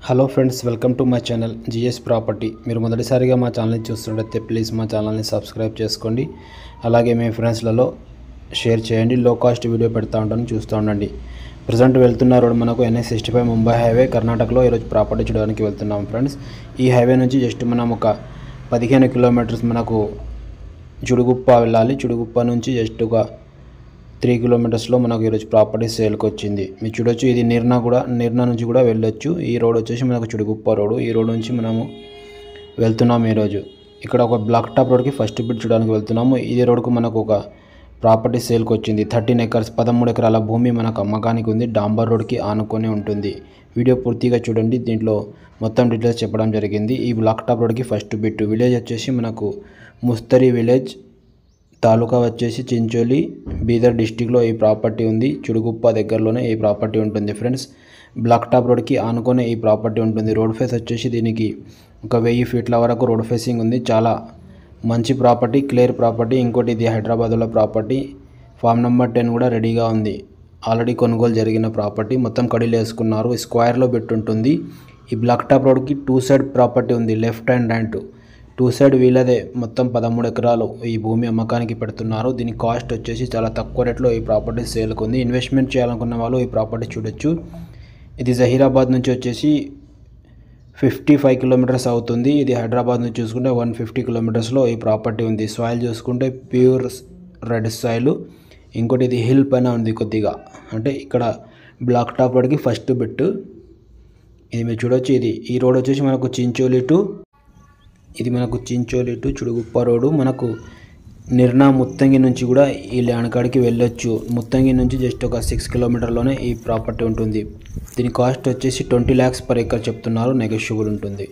Hello friends, welcome to my channel GS property. మీరు మొదటిసారిగా మా ఛానల్ని చూస్తుంటే ప్లీజ్ మా ఛానల్ని సబ్స్క్రైబ్ చేసుకోండి. అలాగే మీ ఫ్రెండ్స్లలో షేర్ చేయండి. లో కాస్ట్ వీడియో పెడతా ఉంటాను, చూస్తూ ఉండండి. ప్రజెంట్ వెళ్తున్న రోడ్ మనకు NH65 ముంబై హైవే, కర్ణాటకలో ఈరోజు ప్రాపర్టీ చూడడానికి వెళ్తున్నాం ఫ్రెండ్స్. ఈ హైవే నుంచి జస్ట్ మనం ఒక 15 కిలోమీటర్స్ మనకు చుడుగుప్ప వెళ్ళాలి. చుడుగుప్ప నుంచి జస్ట్ ఒక 3 కిలోమీటర్స్లో మనకు ఈరోజు ప్రాపర్టీ సేల్కి వచ్చింది. మీరు చూడొచ్చు, ఇది నిర్నా నుంచి కూడా వెళ్ళొచ్చు. ఈ రోడ్ వచ్చేసి మనకు చుడుగుప్ప రోడ్. ఈ రోడ్ నుంచి మనము వెళ్తున్నాము ఈరోజు. ఇక్కడ ఒక బ్లాక్ టాప్ రోడ్కి ఫస్ట్ బిట్ చూడడానికి వెళ్తున్నాము. ఈ రోడ్కు మనకు ఒక ప్రాపర్టీ సేల్కి వచ్చింది. 13 ఎకర్స్ 13 ఎకరాల భూమి మనకు అమ్మకానికి ఉంది. డాంబర్ రోడ్కి ఆనుకొని ఉంటుంది. వీడియో పూర్తిగా చూడండి, దీంట్లో మొత్తం డీటెయిల్స్ చెప్పడం జరిగింది. ఈ బ్లాక్ టాప్ రోడ్కి ఫస్ట్ బిట్. విలేజ్ వచ్చేసి మనకు ముస్తరి విలేజ్, తాలూకా వచ్చేసి చించోలి, బీదర్ డిస్టిక్లో ఈ ప్రాపర్టీ ఉంది. చుడుగుప్ప దగ్గరలోనే ఈ ప్రాపర్టీ ఉంటుంది ఫ్రెండ్స్. బ్లాక్ టాప్ రోడ్కి ఆనుకొని ఈ ప్రాపర్టీ ఉంటుంది. రోడ్ ఫేస్ వచ్చేసి దీనికి ఒక 1000 ఫీట్ల వరకు రోడ్ ఫేసింగ్ ఉంది. చాలా మంచి ప్రాపర్టీ, క్లియర్ ప్రాపర్టీ. ఇంకోటి ఇది హైదరాబాద్లో ప్రాపర్టీ. ఫామ్ నెంబర్ 10 కూడా రెడీగా ఉంది. ఆల్రెడీ కొనుగోలు జరిగిన ప్రాపర్టీ. మొత్తం కడీలు వేసుకున్నారు. స్క్వేర్లో పెట్టుంటుంది. ఈ బ్లాక్ టాప్ రోడ్కి 2 సైడ్ ప్రాపర్టీ ఉంది, లెఫ్ట్ అండ్ రైట్. 2 సైడ్ వీళ్ళదే. మొత్తం 13 ఎకరాలు ఈ భూమి అమ్మకానికి పెడుతున్నారు. దీని కాస్ట్ వచ్చేసి చాలా తక్కువ రేట్లో ఈ ప్రాపర్టీ సేల్కి ఉంది. ఇన్వెస్ట్మెంట్ చేయాలనుకున్న వాళ్ళు ఈ ప్రాపర్టీ చూడొచ్చు. ఇది జహీరాబాద్ నుంచి వచ్చేసి 55 కిలోమీటర్స్ అవుతుంది. ఇది హైదరాబాద్ నుంచి చూసుకుంటే 150 కిలోమీటర్స్లో ఈ ప్రాపర్టీ ఉంది. సాయిల్ చూసుకుంటే ప్యూర్ రెడ్ సాయిల్. ఇంకోటి ఇది హిల్ పైన ఉంది కొద్దిగా. అంటే ఇక్కడ బ్లాక్ టాప్ రోడ్కి ఫస్ట్ బిట్ ఇది మీరు చూడొచ్చు. ఈ రోడ్ వచ్చేసి మనకు చించోలి టు చుడుగుప్ప రోడ్డు. మనకు నిర్నా ముత్తంగి నుంచి కూడా ఈ ల్యాండ్ కాడికి వెళ్ళొచ్చు. ముత్తంగి నుంచి జస్ట్ ఒక 6 కిలోమీటర్లోనే ఈ ప్రాపర్టీ ఉంటుంది. దీని కాస్ట్ వచ్చేసి 20 lakhs per acre చెప్తున్నారు. నెగోషియబుల్ ఉంటుంది.